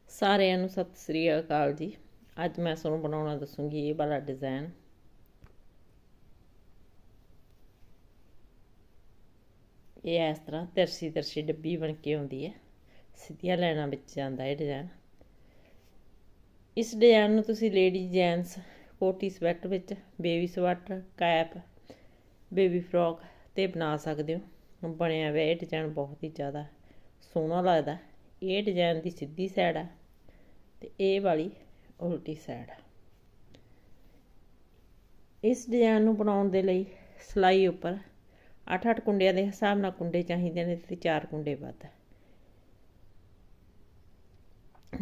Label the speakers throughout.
Speaker 1: ਸਾਰਿਆਂ ਨੂੰ ਸਤਿ ਸ੍ਰੀ ਅਕਾਲ ਜੀ। ਅੱਜ ਮੈਂ ਤੁਹਾਨੂੰ ਬਣਾਉਣਾ ਦੱਸੂਗੀ ਇਹ ਵਾਲਾ ਡਿਜ਼ਾਈਨ। ਇਹ ਇਸ ਤਰ੍ਹਾਂ ਤਿਰਛੀ ਡੱਬੀ ਬਣ ਕੇ ਆਉਂਦੀ ਹੈ, ਸਿੱਧੀਆਂ ਲਾਈਨਾਂ ਵਿੱਚ ਜਾਂਦਾ ਇਹ ਡਿਜ਼ਾਈਨ। ਇਸ ਡਿਜ਼ਾਈਨ ਨੂੰ ਤੁਸੀਂ ਲੇਡੀਜ਼ ਜੈਂਟਸ ਕੋਟੀ ਸਵੈਟਰ ਵਿੱਚ, baby sweater, cap, baby frock ਤੇ ਬਣਾ ਸਕਦੇ ਹੋ। ਬਣਿਆ ਹੋਇਆ ਇਹ ਡਿਜ਼ਾਈਨ ਬਹੁਤ ਹੀ ਜ਼ਿਆਦਾ ਸੋਹਣਾ ਲੱਗਦਾ। ਇਹ ਡਿਜ਼ਾਈਨ ਦੀ ਸਿੱਧੀ ਸਾਈਡ ਆ ਤੇ ਇਹ ਵਾਲੀ ਉਲਟੀ ਸਾਈਡ। ਇਸ ਡਿਜ਼ਾਈਨ ਨੂੰ ਬਣਾਉਣ ਦੇ ਲਈ ਸਿਲਾਈ ਉੱਪਰ 8-8 ਕੁੰਡਿਆਂ ਦੇ ਹਿਸਾਬ ਨਾਲ ਕੁੰਡੇ ਚਾਹੀਦੇ ਨੇ ਤੇ 4 ਕੁੰਡੇ ਵੱਧ।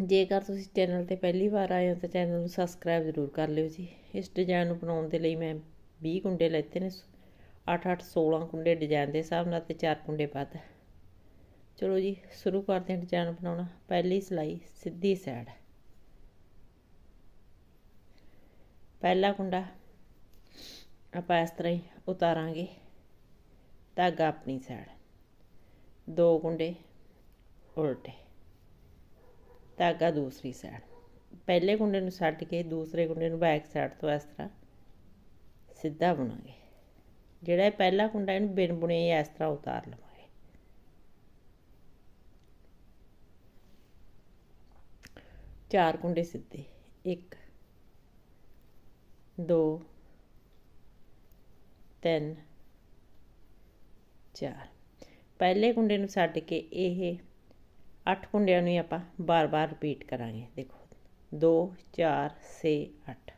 Speaker 1: ਜੇਕਰ ਤੁਸੀਂ ਚੈਨਲ ਤੇ ਪਹਿਲੀ ਵਾਰ ਆਏ ਹੋ ਤਾਂ ਚੈਨਲ ਨੂੰ ਸਬਸਕ੍ਰਾਈਬ ਜ਼ਰੂਰ ਕਰ ਲਿਓ ਜੀ। ਇਸ ਡਿਜ਼ਾਈਨ ਨੂੰ ਬਣਾਉਣ ਦੇ ਲਈ ਮੈਂ 20 ਕੁੰਡੇ ਲੈਤੇ ਨੇ, 8-8 16 ਕੁੰਡੇ ਡਿਜ਼ਾਈਨ ਦੇ ਹਿਸਾਬ ਨਾਲ ਤੇ 4 ਕੁੰਡੇ ਵੱਧ। ਚਲੋ ਜੀ ਸ਼ੁਰੂ ਕਰਦੇ ਹਾਂ ਡਿਜ਼ਾਈਨ ਬਣਾਉਣਾ। ਪਹਿਲੀ ਸਿਲਾਈ ਸਿੱਧੀ ਸਾਈਡ, ਪਹਿਲਾ ਕੁੰਡਾ ਆਪਾਂ ਇਸ ਤਰ੍ਹਾਂ ਹੀ ਉਤਾਰਾਂਗੇ, ਧਾਗਾ ਆਪਣੀ ਸਾਈਡ, 2 ਕੁੰਡੇ ਉਲਟੇ, ਧਾਗਾ ਦੂਸਰੀ ਸਾਈਡ। ਪਹਿਲੇ ਕੁੰਡੇ ਨੂੰ ਛੱਡ ਕੇ ਦੂਸਰੇ ਕੁੰਡੇ ਨੂੰ ਬੈਕ ਸਾਈਡ ਤੋਂ ਇਸ ਤਰ੍ਹਾਂ ਸਿੱਧਾ ਬੁਣਾਂਗੇ। ਜਿਹੜਾ ਇਹ ਪਹਿਲਾ ਕੁੰਡਾ ਇਹਨੂੰ ਬਿਨ ਬੁਣੇ ਇਸ ਤਰ੍ਹਾਂ ਉਤਾਰ ਲਵਾਂਗੇ। ਚਾਰ ਕੁੰਡੇ ਸਿੱਧੇ, 1 2 3 4। ਪਹਿਲੇ ਕੁੰਡੇ ਨੂੰ ਛੱਡ ਕੇ ਇਹ 8 ਕੁੰਡਿਆਂ ਨੂੰ ਆਪਾਂ ਬਾਰ-ਬਾਰ ਰਿਪੀਟ ਕਰਾਂਗੇ। ਦੇਖੋ 2 4 6 8,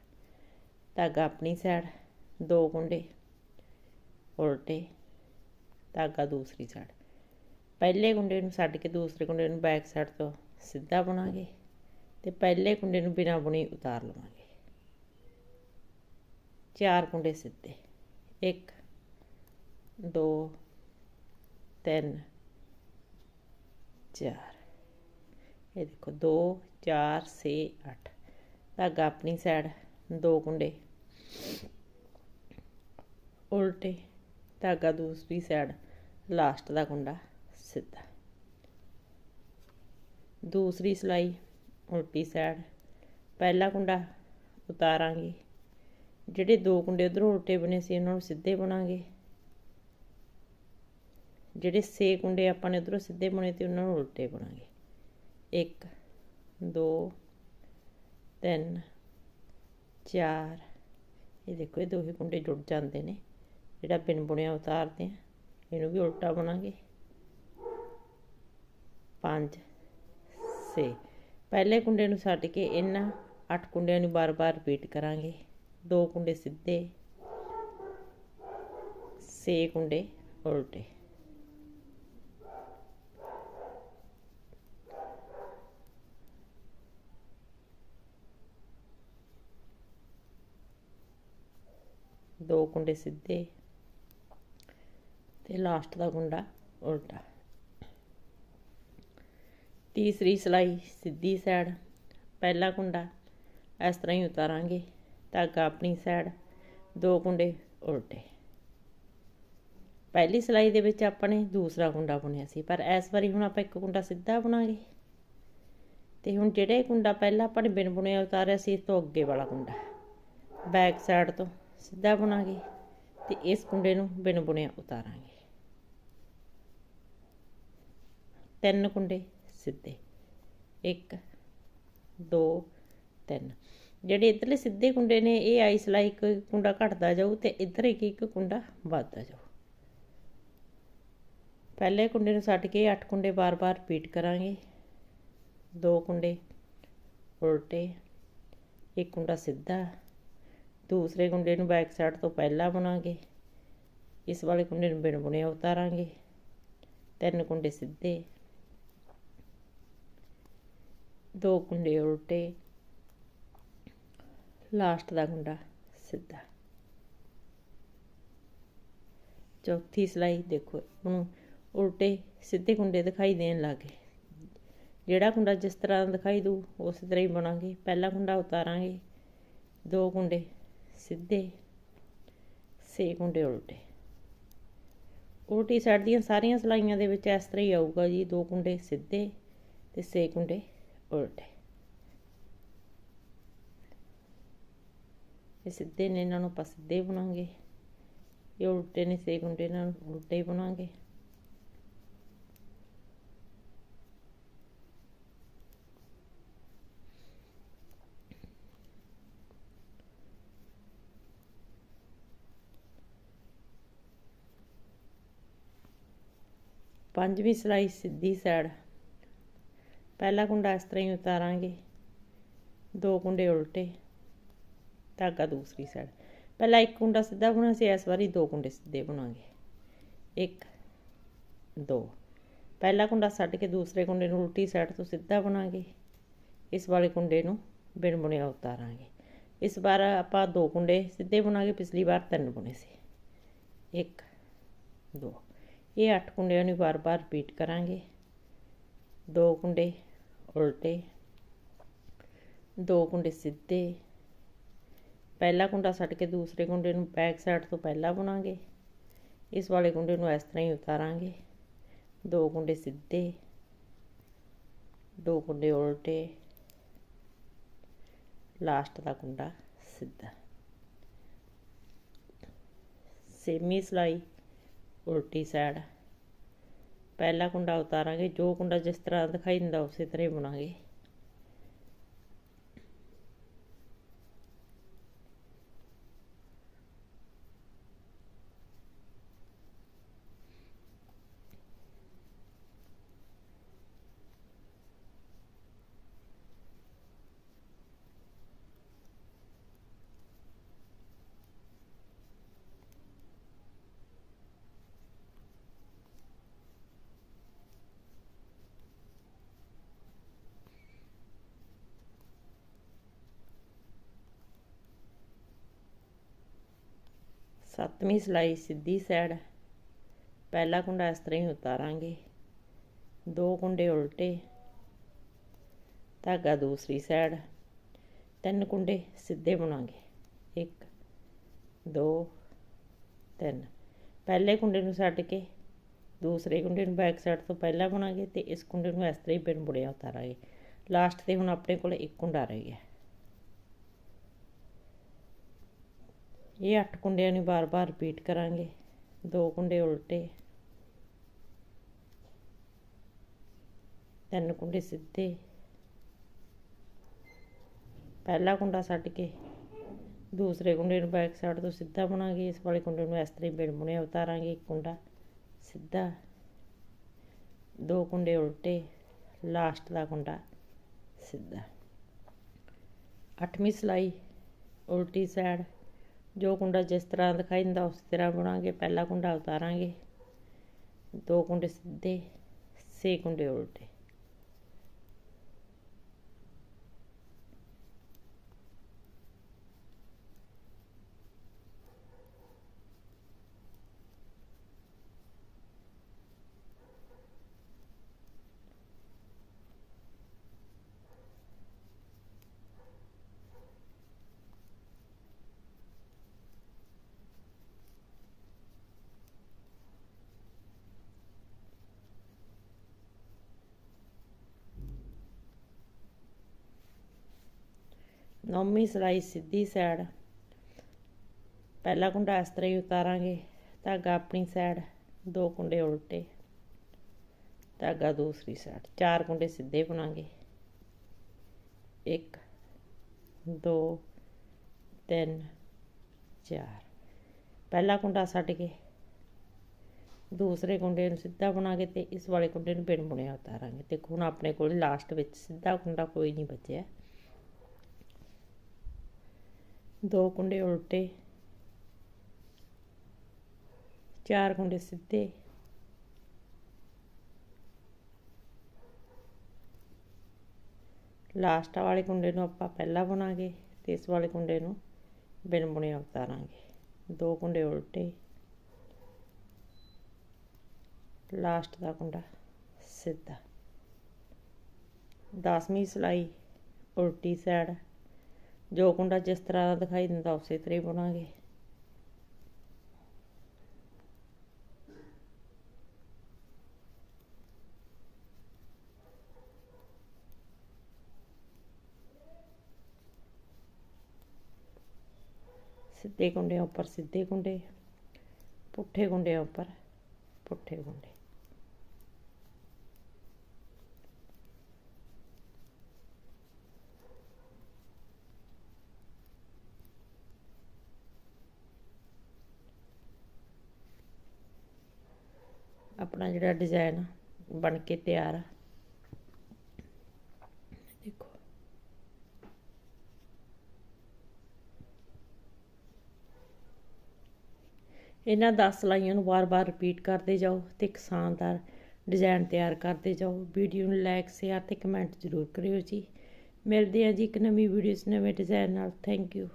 Speaker 1: ਧਾਗਾ ਆਪਣੀ ਸਾਈਡ, 2 ਕੁੰਡੇ ਉਲਟੇ, ਧਾਗਾ ਦੂਸਰੀ ਸਾਈਡ। ਪਹਿਲੇ ਕੁੰਡੇ ਨੂੰ ਛੱਡ ਕੇ ਦੂਸਰੇ ਕੁੰਡੇ ਨੂੰ ਬੈਕ ਸਾਈਡ ਤੋਂ ਸਿੱਧਾ ਬੁਣਾਂਗੇ ਤੇ ਪਹਿਲੇ ਕੁੰਡੇ ਨੂੰ ਬਿਨਾਂ ਬੁਣੀ ਉਤਾਰ ਲਵਾਂਗੇ। 4 ਕੁੰਡੇ ਸਿੱਧੇ, 1 2 3 4। ਇਹ ਦੇਖੋ 2 4 6 8, ਧਾਗਾ ਆਪਣੀ ਸਾਈਡ, 2 ਕੁੰਡੇ ਉਲਟੇ, ਧਾਗਾ ਦੂਸਰੀ ਸਾਈਡ, ਲਾਸਟ ਦਾ ਕੁੰਡਾ ਸਿੱਧਾ। ਦੂਸਰੀ ਸਿਲਾਈ ਉਲਟੀ ਸਾਈਡ, ਪਹਿਲਾ ਕੁੰਡਾ ਉਤਾਰਾਂਗੇ, ਜਿਹੜੇ 2 ਕੁੰਡੇ ਉਧਰੋਂ ਉਲਟੇ ਬਣੇ ਸੀ ਉਹਨਾਂ ਨੂੰ ਸਿੱਧੇ ਬੁਣਾਂਗੇ। ਜਿਹੜੇ 6 ਕੁੰਡੇ ਆਪਾਂ ਨੇ ਉਧਰੋਂ ਸਿੱਧੇ ਬੁਣੇ ਤੇ ਉਹਨਾਂ ਨੂੰ ਉਲਟੇ ਬੁਣਾਂਗੇ। 1 2 3 4। ਇਹ ਦੇਖੋ ਇਹ ਦੋਹੇ ਕੁੰਡੇ ਜੁੜ ਜਾਂਦੇ ਨੇ। ਜਿਹੜਾ ਬਿਨ ਬੁਣਿਆ ਉਤਾਰਦੇ ਆ ਇਹਨੂੰ ਵੀ ਉਲਟਾ ਬੁਣਾਂਗੇ। 5 6। ਪਹਿਲੇ ਕੁੰਡੇ ਨੂੰ ਛੱਡ ਕੇ ਇਹਨਾਂ 8 ਕੁੰਡਿਆਂ ਨੂੰ ਬਾਰ-ਬਾਰ ਰਿਪੀਟ ਕਰਾਂਗੇ। 2 ਕੁੰਡੇ ਸਿੱਧੇ, 6 ਕੁੰਡੇ ਉਲਟੇ। ਦੋ ਕੁੰਡੇ ਸਿੱਧੇ ਤੇ ਲਾਸਟ ਦਾ ਕੁੰਡਾ ਉਲਟਾ। ਤੀਸਰੀ ਸਿਲਾਈ ਸਿੱਧੀ ਸਾਈਡ, ਪਹਿਲਾ ਕੁੰਡਾ ਇਸ ਤਰ੍ਹਾਂ ਹੀ ਉਤਾਰਾਂਗੇ, ਧਾਗਾ ਆਪਣੀ ਸਾਈਡ, 2 ਕੁੰਡੇ ਉਲਟੇ। ਪਹਿਲੀ ਸਿਲਾਈ ਦੇ ਵਿੱਚ ਆਪਾਂ ਨੇ ਦੂਸਰਾ ਕੁੰਡਾ ਬੁਣਿਆ ਸੀ, ਪਰ ਇਸ ਵਾਰੀ ਹੁਣ ਆਪਾਂ 1 ਕੁੰਡਾ ਸਿੱਧਾ ਬੁਣਾਂਗੇ ਤੇ ਹੁਣ ਜਿਹੜੇ ਕੁੰਡਾ ਪਹਿਲਾਂ ਆਪਾਂ ਨੇ ਬਿਨ ਬੁਣਿਆ ਉਤਾਰਿਆ ਸੀ ਇਸ ਤੋਂ ਅੱਗੇ ਵਾਲਾ ਕੁੰਡਾ ਬੈਕ ਸਾਈਡ ਤੋਂ ਸਿੱਧਾ ਬੁਣਾਂਗੇ ਤੇ ਇਸ ਕੁੰਡੇ ਨੂੰ ਬਿਨ ਬੁਣਿਆ ਉਤਾਰਾਂਗੇ। 3 ਕੁੰਡੇ ਸਿੱਧੇ, 1 2 3। ਜਿਹੜੇ ਇੱਧਰਲੇ ਸਿੱਧੇ ਕੁੰਡੇ ਨੇ ਇਹ ਆਈ ਸਿਲਾਈ 1 ਕੁੰਡਾ ਘਟਦਾ ਜਾਊ ਤੇ ਇੱਧਰ 1 ਕੁੰਡਾ ਵੱਧਦਾ ਜਾਊ। ਪਹਿਲੇ ਕੁੰਡੇ ਨੂੰ ਛੱਡ ਕੇ 8 ਕੁੰਡੇ ਬਾਰ-ਬਾਰ ਰਿਪੀਟ ਕਰਾਂਗੇ। 2 ਕੁੰਡੇ ਉਲਟੇ, 1 ਕੁੰਡਾ ਸਿੱਧਾ, ਦੂਸਰੇ ਕੁੰਡੇ ਨੂੰ ਬੈਕ ਸਾਈਡ ਤੋਂ ਪਹਿਲਾਂ ਬੁਣਾਂਗੇ, ਇਸ ਵਾਲੇ ਕੁੰਡੇ ਨੂੰ ਬਿਨ ਬੁਣਿਆ ਉਤਾਰਾਂਗੇ। 3 ਕੁੰਡੇ ਸਿੱਧੇ, 2 ਕੁੰਡੇ ਉਲਟੇ, ਲਾਸਟ ਦਾ ਕੁੰਡਾ ਸਿੱਧਾ। ਚੌਥੀ ਸਿਲਾਈ ਦੇਖੋ ਹੁਣ ਉਲਟੇ ਸਿੱਧੇ ਕੁੰਡੇ ਦਿਖਾਈ ਦੇਣ ਲੱਗ ਗਏ। ਜਿਹੜਾ ਕੁੰਡਾ ਜਿਸ ਤਰ੍ਹਾਂ ਦਿਖਾਈ ਦੂ ਉਸੇ ਤਰ੍ਹਾਂ ਹੀ ਬੁਣਾਂਗੇ। ਪਹਿਲਾ ਕੁੰਡਾ ਉਤਾਰਾਂਗੇ, 2 ਕੁੰਡੇ ਸਿੱਧੇ, 6 ਕੁੰਡੇ ਉਲਟੇ। ਉਲਟੀ ਸਾਈਡ ਦੀਆਂ ਸਾਰੀਆਂ ਸਿਲਾਈਆਂ ਦੇ ਵਿੱਚ ਇਸ ਤਰ੍ਹਾਂ ਹੀ ਆਊਗਾ ਜੀ। 2 ਕੁੰਡੇ ਸਿੱਧੇ ਤੇ 6 ਕੁੰਡੇ ਉਲਟੇ। ਇਹ ਸਿੱਧੇ ਨੇ, ਇਹਨਾਂ ਨੂੰ ਆਪਾਂ ਸਿੱਧੇ ਬਣਾਂਗੇ। ਇਹ ਉਲਟੇ ਨੇ 6 ਕੁੰਡੇ, ਇਹਨਾਂ ਨੂੰ ਉਲਟੇ ਹੀ ਬਣਾਂਗੇ। ਪੰਜਵੀਂ ਸਿਲਾਈ ਸਿੱਧੀ ਸਾਈਡ, ਪਹਿਲਾ ਕੁੰਡਾ ਇਸ ਤਰ੍ਹਾਂ ਹੀ ਉਤਾਰਾਂਗੇ, 2 ਕੁੰਡੇ ਉਲਟੇ, ਧਾਗਾ ਦੂਸਰੀ ਸਾਈਡ। ਪਹਿਲਾਂ ਇੱਕ ਕੁੰਡਾ ਸਿੱਧਾ ਬੁਣਿਆ ਸੀ, ਇਸ ਵਾਰੀ 2 ਕੁੰਡੇ ਸਿੱਧੇ ਬਣਾਂਗੇ। 1 2, ਪਹਿਲਾ ਕੁੰਡਾ ਛੱਡ ਕੇ ਦੂਸਰੇ ਕੁੰਡੇ ਨੂੰ ਉਲਟੀ ਸਾਈਡ ਤੋਂ ਸਿੱਧਾ ਬਣਾਂਗੇ। ਇਸ ਵਾਲੇ ਕੁੰਡੇ ਨੂੰ ਬਿਨ ਬੁਣਿਆ ਉਤਾਰਾਂਗੇ। ਇਸ ਵਾਰ ਆਪਾਂ 2 ਕੁੰਡੇ ਸਿੱਧੇ ਬਣਾਂਗੇ, ਪਿਛਲੀ ਵਾਰ 3 ਬੁਣੇ ਸੀ। 1 2, ਇਹ 8 ਕੁੰਡਿਆਂ ਨੂੰ ਵਾਰ-ਵਾਰ ਰਿਪੀਟ ਕਰਾਂਗੇ। 2 ਕੁੰਡੇ ਉਲਟੇ, 2 ਕੁੰਡੇ ਸਿੱਧੇ, ਪਹਿਲਾ ਕੁੰਡਾ ਛੱਡ ਕੇ ਦੂਸਰੇ ਕੁੰਡੇ ਨੂੰ ਬੈਕ ਸਾਈਡ ਤੋਂ ਪਹਿਲਾਂ ਬੁਣਾਂਗੇ। ਇਸ ਵਾਲੇ ਕੁੰਡੇ ਨੂੰ ਇਸ ਤਰ੍ਹਾਂ ਹੀ ਉਤਾਰਾਂਗੇ। 2 ਕੁੰਡੇ ਸਿੱਧੇ, 2 ਕੁੰਡੇ ਉਲਟੇ, ਲਾਸਟ ਦਾ ਕੁੰਡਾ ਸਿੱਧਾ। ਛੇਵੀਂ ਸਿਲਾਈ ਉਲਟੀ ਸਾਈਡ, ਪਹਿਲਾ ਕੁੰਡਾ ਉਤਾਰਾਂਗੇ, ਜੋ ਕੁੰਡਾ ਜਿਸ ਤਰ੍ਹਾਂ ਦਿਖਾਈ ਦਿੰਦਾ ਉਸੇ ਤਰ੍ਹਾਂ ਹੀ ਬੁਣਾਂਗੇ। ਸੱਤਵੀਂ ਸਿਲਾਈ ਸਿੱਧੀ ਸਾਈਡ, ਪਹਿਲਾ ਕੁੰਡਾ ਇਸ ਤਰ੍ਹਾਂ ਹੀ ਉਤਾਰਾਂਗੇ, 2 ਕੁੰਡੇ ਉਲਟੇ, ਧਾਗਾ ਦੂਸਰੀ ਸਾਈਡ, 3 ਕੁੰਡੇ ਸਿੱਧੇ ਬੁਣਾਂਗੇ। 1 2 3, ਪਹਿਲੇ ਕੁੰਡੇ ਨੂੰ ਛੱਡ ਕੇ ਦੂਸਰੇ ਕੁੰਡੇ ਨੂੰ ਬੈਕ ਸਾਈਡ ਤੋਂ ਪਹਿਲਾਂ ਬੁਣਾਂਗੇ ਤੇ ਇਸ ਕੁੰਡੇ ਨੂੰ ਇਸ ਤਰ੍ਹਾਂ ਹੀ ਬਿਨ ਬੁਣਿਆ ਉਤਾਰਾਂਗੇ। ਲਾਸਟ ਤੇ ਹੁਣ ਆਪਣੇ ਕੋਲ ਇੱਕ ਕੁੰਡਾ ਰਹਿ ਗਿਆ। ਇਹ 8 ਕੁੰਡਿਆਂ ਨੂੰ ਬਾਰ-ਬਾਰ ਰਿਪੀਟ ਕਰਾਂਗੇ। 2 ਕੁੰਡੇ ਉਲਟੇ, 3 ਕੁੰਡੇ ਸਿੱਧੇ, ਪਹਿਲਾ ਕੁੰਡਾ ਛੱਡ ਕੇ ਦੂਸਰੇ ਕੁੰਡੇ ਨੂੰ ਬੈਕ ਸਾਈਡ ਤੋਂ ਸਿੱਧਾ ਬੁਣਾਂਗੇ। ਇਸ ਵਾਲੇ ਕੁੰਡੇ ਨੂੰ ਇਸ ਤਰ੍ਹਾਂ ਹੀ ਬਿਨ ਬੁਣਿਆ ਉਤਾਰਾਂਗੇ। ਇੱਕ ਕੁੰਡਾ ਸਿੱਧਾ, 2 ਕੁੰਡੇ ਉਲਟੇ, ਲਾਸਟ ਦਾ ਕੁੰਡਾ ਸਿੱਧਾ। 8ਵੀਂ ਸਿਲਾਈ ਉਲਟੀ ਸਾਈਡ, ਜੋ ਕੁੰਡਾ ਜਿਸ ਤਰ੍ਹਾਂ ਦਿਖਾਈ ਦਿੰਦਾ ਉਸ ਤਰ੍ਹਾਂ ਬੁਣਾਂਗੇ। ਪਹਿਲਾ ਕੁੰਡਾ ਉਤਾਰਾਂਗੇ, 2 ਕੁੰਡੇ ਸਿੱਧੇ, 6 ਕੁੰਡੇ ਉਲਟੇ। ਨੌਵੀਂ ਸਿਲਾਈ ਸਿੱਧੀ ਸਾਈਡ, ਪਹਿਲਾ ਕੁੰਡਾ ਇਸ ਤਰ੍ਹਾਂ ਹੀ ਉਤਾਰਾਂਗੇ, ਧਾਗਾ ਆਪਣੀ ਸਾਈਡ, 2 ਕੁੰਡੇ ਉਲਟੇ, ਧਾਗਾ ਦੂਸਰੀ ਸਾਈਡ, 4 ਕੁੰਡੇ ਸਿੱਧੇ ਬੁਣਾਂਗੇ। 1 2 3 4, ਪਹਿਲਾ ਕੁੰਡਾ ਛੱਡ ਕੇ ਦੂਸਰੇ ਕੁੰਡੇ ਨੂੰ ਸਿੱਧਾ ਬੁਣਾਂਗੇ ਤੇ ਇਸ ਵਾਲੇ ਕੁੰਡੇ ਨੂੰ ਬਿਨ ਬੁਣਿਆ ਉਤਾਰਾਂਗੇ। ਦੇਖੋ ਹੁਣ ਆਪਣੇ ਕੋਲ ਲਾਸਟ ਵਿੱਚ ਸਿੱਧਾ ਕੁੰਡਾ ਕੋਈ ਨਹੀਂ ਬਚਿਆ। 2 ਕੁੰਡੇ ਉਲਟੇ, 4 ਕੁੰਡੇ ਸਿੱਧੇ, ਲਾਸਟ ਵਾਲੇ ਕੁੰਡੇ ਨੂੰ ਆਪਾਂ ਪਹਿਲਾਂ ਬੁਣਾਂਗੇ ਤੇ ਇਸ ਵਾਲੇ ਕੁੰਡੇ ਨੂੰ ਬਿਨ ਬੁਣਿਆ ਉਤਾਰਾਂਗੇ। 2 ਕੁੰਡੇ ਉਲਟੇ, ਲਾਸਟ ਦਾ ਕੁੰਡਾ ਸਿੱਧਾ। 10ਵੀਂ ਸਿਲਾਈ ਉਲਟੀ ਸਾਈਡ, ਜੋ ਕੁੰਡਾ ਜਿਸ ਤਰ੍ਹਾਂ ਦਾ ਦਿਖਾਈ ਦਿੰਦਾ ਉਸੇ ਤਰ੍ਹਾਂ ਹੀ ਬੁਣਾਂਗੇ। ਸਿੱਧੇ ਕੁੰਡਿਆਂ ਉੱਪਰ ਸਿੱਧੇ ਕੁੰਡੇ, ਪੁੱਠੇ ਕੁੰਡਿਆਂ ਉੱਪਰ ਪੁੱਠੇ ਕੁੰਡੇ। ਆਪਣਾ ਜਿਹੜਾ ਡਿਜ਼ਾਈਨ ਬਣ ਕੇ ਤਿਆਰ ਆ, ਦੇਖੋ। ਇਹਨਾਂ 10 ਸਲਾਈਆਂ ਨੂੰ ਵਾਰ-ਵਾਰ ਰਿਪੀਟ ਕਰਦੇ ਜਾਓ ਤੇ ਇੱਕ ਸ਼ਾਨਦਾਰ ਡਿਜ਼ਾਈਨ ਤਿਆਰ ਕਰਦੇ ਜਾਓ। ਵੀਡੀਓ ਨੂੰ ਲਾਈਕ, ਸ਼ੇਅਰ ਤੇ ਕਮੈਂਟ ਜ਼ਰੂਰ ਕਰਿਓ ਜੀ। ਮਿਲਦੇ ਹਾਂ ਜੀ ਇੱਕ ਨਵੀਂ ਵੀਡੀਓ 'ਚ ਨਵੇਂ ਡਿਜ਼ਾਈਨ ਨਾਲ। Thank you.